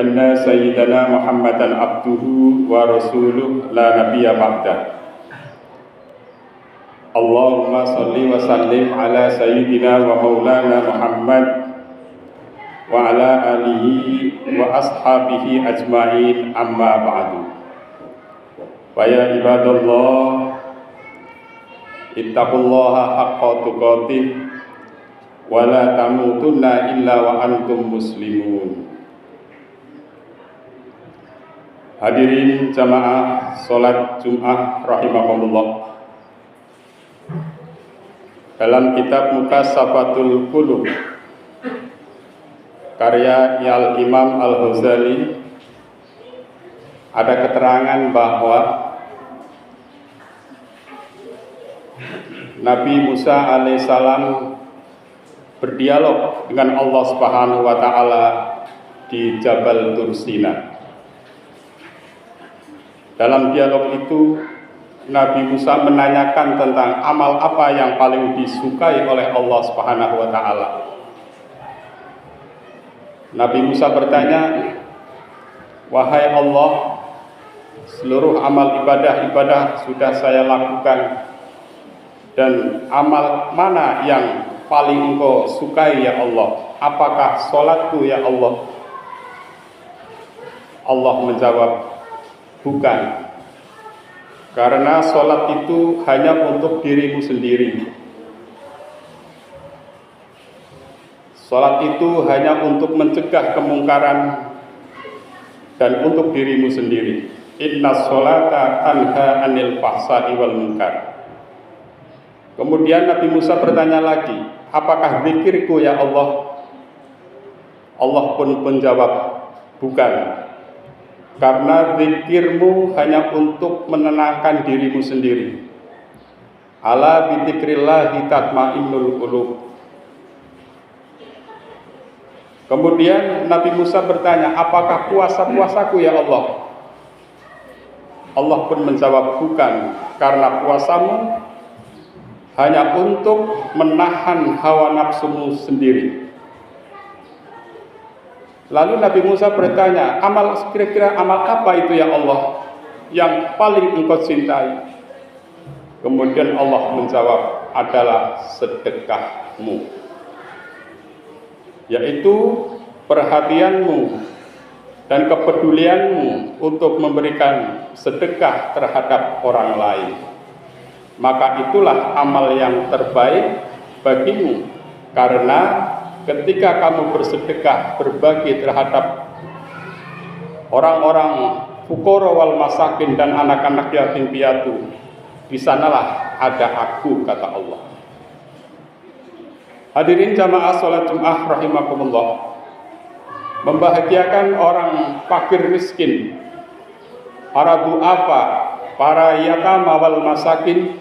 anna sayyidana Muhammadan abduhu wa rasuluh la nabiyya ba'dah. Allahumma salli wa sallim ala sayyidina wa maulana Muhammad wa ala alihi wa ashabihi ajma'in, amma ba'du. Wa ya ibadallah, ittaqullaha haqqa tuqatih wa la tamutunna illa wa antum muslimun. Hadirin jamaah salat Jumat rahimakumullah. Dalam kitab Mukassafatul Qulub karya Al-Imam Al-Ghazali ada keterangan bahwa Nabi Musa alaihissalam berdialog dengan Allah Subhanahu wa taala di Jabal Tursina. Dalam dialog itu Nabi Musa menanyakan tentang amal apa yang paling disukai oleh Allah Subhanahu wa taala. Nabi Musa bertanya, "Wahai Allah, seluruh amal ibadah sudah saya lakukan, dan amal mana yang paling Engkau sukai ya Allah? Apakah salatku ya Allah?" Allah menjawab, "Bukan. Karena sholat itu hanya untuk dirimu sendiri. Sholat itu hanya untuk mencegah kemungkaran dan untuk dirimu sendiri. Inna sholata tanha anil fahsai wal munkar." Kemudian Nabi Musa bertanya lagi, "Apakah zikirku ya Allah?" Allah pun menjawab, "Bukan. Karena zikirmu hanya untuk menenangkan dirimu sendiri. Ala bidzikrillahi tatmainnul qulub." Kemudian Nabi Musa bertanya, "Apakah puasaku ya Allah?" Allah pun menjawab, "Bukan, karena puasamu hanya untuk menahan hawa nafsumu sendiri." Lalu Nabi Musa bertanya, kira-kira amal apa itu ya Allah yang paling Engkau cintai? Kemudian Allah menjawab, adalah sedekahmu, yaitu perhatianmu dan kepedulianmu untuk memberikan sedekah terhadap orang lain. Maka itulah amal yang terbaik bagimu, karena ketika kamu bersedekah, berbagi terhadap orang-orang fuqara wal masakin dan anak-anak yatim piatu, di sanalah ada aku, kata Allah. Hadirin jamaah salat Jumat rahimakumullah. Membahagiakan orang fakir miskin, para du'afa, para yatama wal masakin,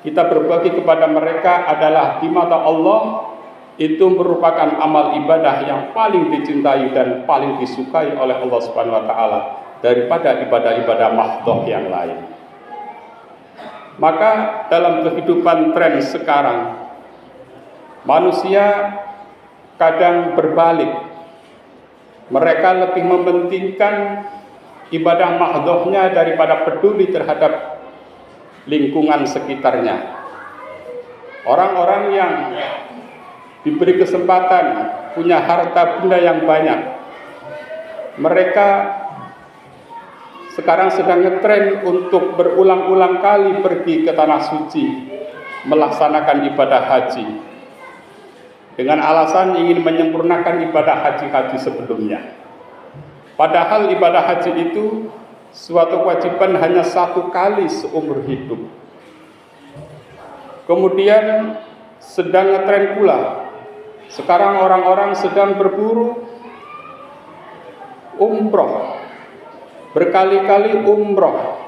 kita berbagi kepada mereka adalah di mata Allah itu merupakan amal ibadah yang paling dicintai dan paling disukai oleh Allah Subhanahu wa taala daripada ibadah-ibadah mahdhah yang lain. Maka dalam kehidupan tren sekarang, manusia kadang berbalik. Mereka lebih mementingkan ibadah mahdhahnya daripada peduli terhadap lingkungan sekitarnya. Orang-orang yang diberi kesempatan punya harta benda yang banyak, mereka sekarang sedang ngetren untuk berulang-ulang kali pergi ke tanah suci melaksanakan ibadah haji dengan alasan ingin menyempurnakan ibadah haji-haji sebelumnya. Padahal ibadah haji itu suatu kewajiban hanya satu kali seumur hidup. Kemudian sedang ngetren pula, sekarang orang-orang sedang berburu umroh, berkali-kali umroh,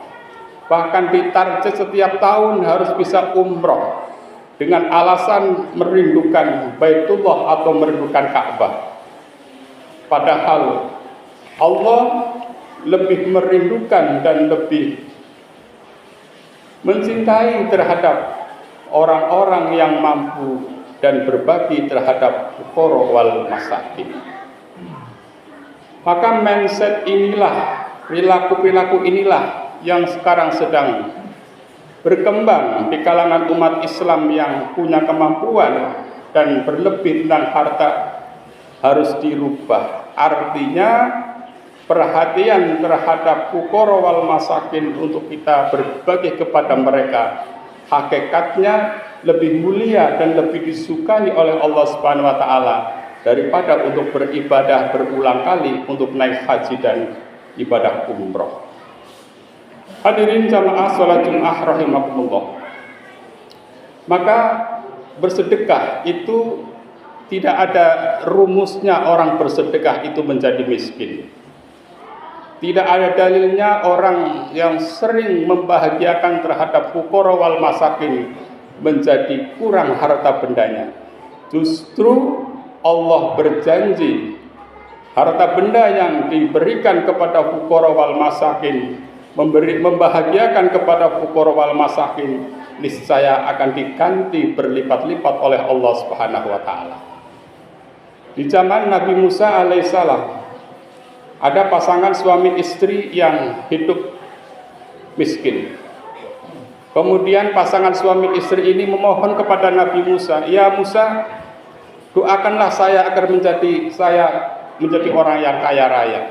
bahkan ditarget setiap tahun harus bisa umroh dengan alasan merindukan Baitullah atau merindukan Ka'bah. Padahal Allah lebih merindukan dan lebih mencintai terhadap orang-orang yang mampu dan berbagi terhadap fuqara wal masakin. Maka mindset inilah, perilaku-perilaku inilah yang sekarang sedang berkembang di kalangan umat Islam yang punya kemampuan dan berlebih tentang harta harus dirubah. Artinya perhatian terhadap fuqara wal masakin untuk kita berbagi kepada mereka hakikatnya lebih mulia dan lebih disukai oleh Allah Subhanahu wa taala daripada untuk beribadah berulang kali untuk naik haji dan ibadah umroh. Hadirin jamaah salat Jumat rahimakumullah. Maka bersedekah itu tidak ada rumusnya orang bersedekah itu menjadi miskin. Tidak ada dalilnya orang yang sering membahagiakan terhadap fuqara wal masakin menjadi kurang harta bendanya. Justru Allah berjanji harta benda yang diberikan kepada fuqara wal masakin, membahagiakan kepada fuqara wal masakin, niscaya akan diganti berlipat-lipat oleh Allah Subhanahu wa taala. Di zaman Nabi Musa alaihissalam ada pasangan suami istri yang hidup miskin. Kemudian pasangan suami istri ini memohon kepada Nabi Musa, "Ya Musa, doakanlah saya agar menjadi orang yang kaya raya,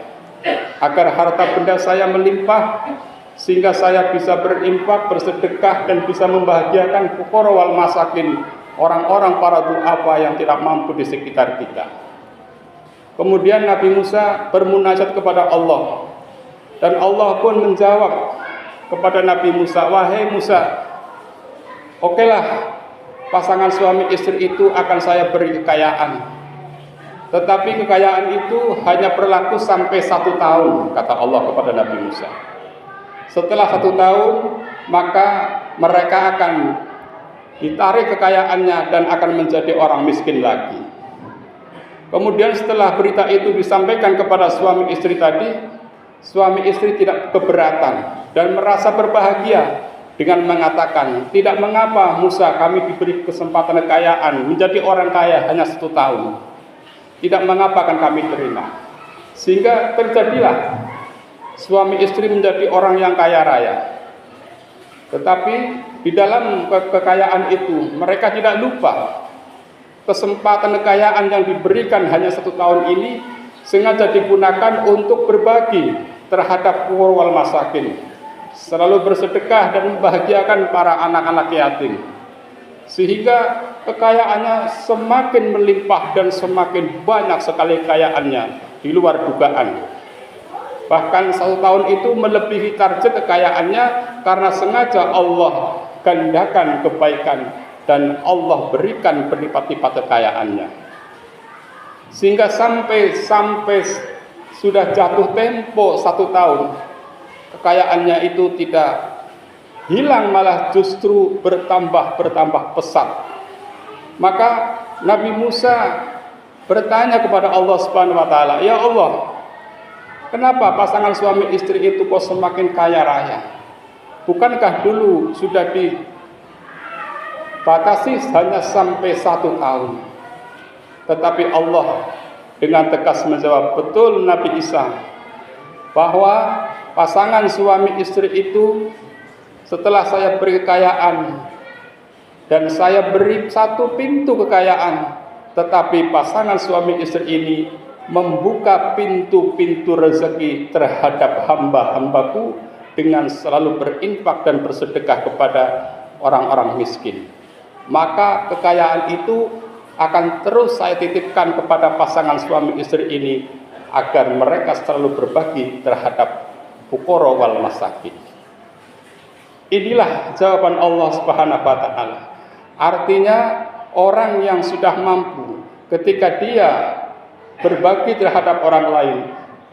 agar harta benda saya melimpah sehingga saya bisa berinfak, bersedekah dan bisa membahagiakan fuqara wal masakin, orang-orang para du'afa yang tidak mampu di sekitar kita." Kemudian Nabi Musa bermunajat kepada Allah, dan Allah pun menjawab kepada Nabi Musa, "Wahai Musa, okelah, pasangan suami istri itu akan saya beri kekayaan, tetapi kekayaan itu hanya berlaku sampai 1 tahun," kata Allah kepada Nabi Musa. Setelah 1 tahun, maka mereka akan ditarik kekayaannya dan akan menjadi orang miskin lagi. Kemudian setelah berita itu disampaikan kepada suami istri tadi, suami istri tidak keberatan dan merasa berbahagia dengan mengatakan, "Tidak mengapa Musa, kami diberi kesempatan kekayaan menjadi orang kaya hanya 1 tahun. Tidak mengapa akan kami terima." Sehingga terjadilah suami istri menjadi orang yang kaya raya. Tetapi di dalam kekayaan itu mereka tidak lupa kesempatan kekayaan yang diberikan hanya 1 tahun ini sengaja digunakan untuk berbagi terhadap fuqara wal masakin, selalu bersedekah dan membahagiakan para anak-anak yatim, sehingga kekayaannya semakin melimpah dan semakin banyak sekali kekayaannya di luar dugaan. Bahkan 1 tahun itu melebihi target kekayaannya karena sengaja Allah gandakan kebaikan dan Allah berikan berlipat-lipat kekayaannya. Sehingga sampai sudah jatuh tempo 1 tahun, kekayaannya itu tidak hilang, malah justru bertambah pesat. Maka Nabi Musa bertanya kepada Allah Subhanahu wa taala, "Ya Allah, kenapa pasangan suami istri itu kok semakin kaya raya? Bukankah dulu sudah dibatasi hanya sampai 1 tahun?" Tetapi Allah dengan tegas menjawab, "Betul Nabi Isa, bahwa pasangan suami istri itu setelah saya beri kekayaan dan saya beri 1 pintu kekayaan, tetapi pasangan suami istri ini membuka pintu-pintu rezeki terhadap hamba-hambaku dengan selalu berinfak dan bersedekah kepada orang-orang miskin. Maka kekayaan itu akan terus saya titipkan kepada pasangan suami istri ini agar mereka selalu berbagi terhadap fuqara wal masakin." Inilah jawaban Allah Subhanahu wa taala. Artinya orang yang sudah mampu ketika dia berbagi terhadap orang lain,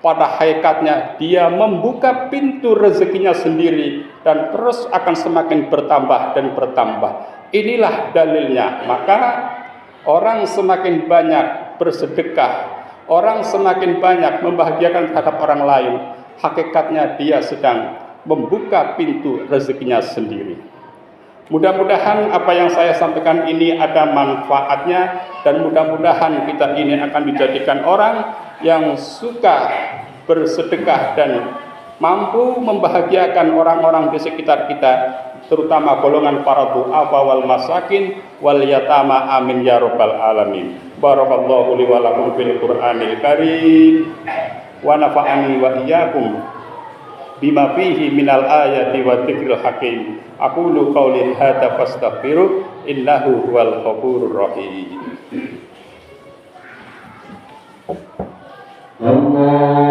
pada hakikatnya dia membuka pintu rezekinya sendiri dan terus akan semakin bertambah dan bertambah. Inilah dalilnya. Maka orang semakin banyak bersedekah, orang semakin banyak membahagiakan terhadap orang lain, hakikatnya dia sedang membuka pintu rezekinya sendiri. Mudah-mudahan apa yang saya sampaikan ini ada manfaatnya, dan mudah-mudahan kita ini akan dijadikan orang yang suka bersedekah dan mampu membahagiakan orang-orang di sekitar kita, terutama golongan para du'afa wal masakin wal yatama, amin ya rabbal alamin. Barakallahu li wa lakum fil Qur'anil karim wa nafa'ani wa iyyakum bima fihi minal ayati wa dzikril hakim. Aqulu qawli hadza fastaghfiru innahu huwal ghafurur rahim. Allah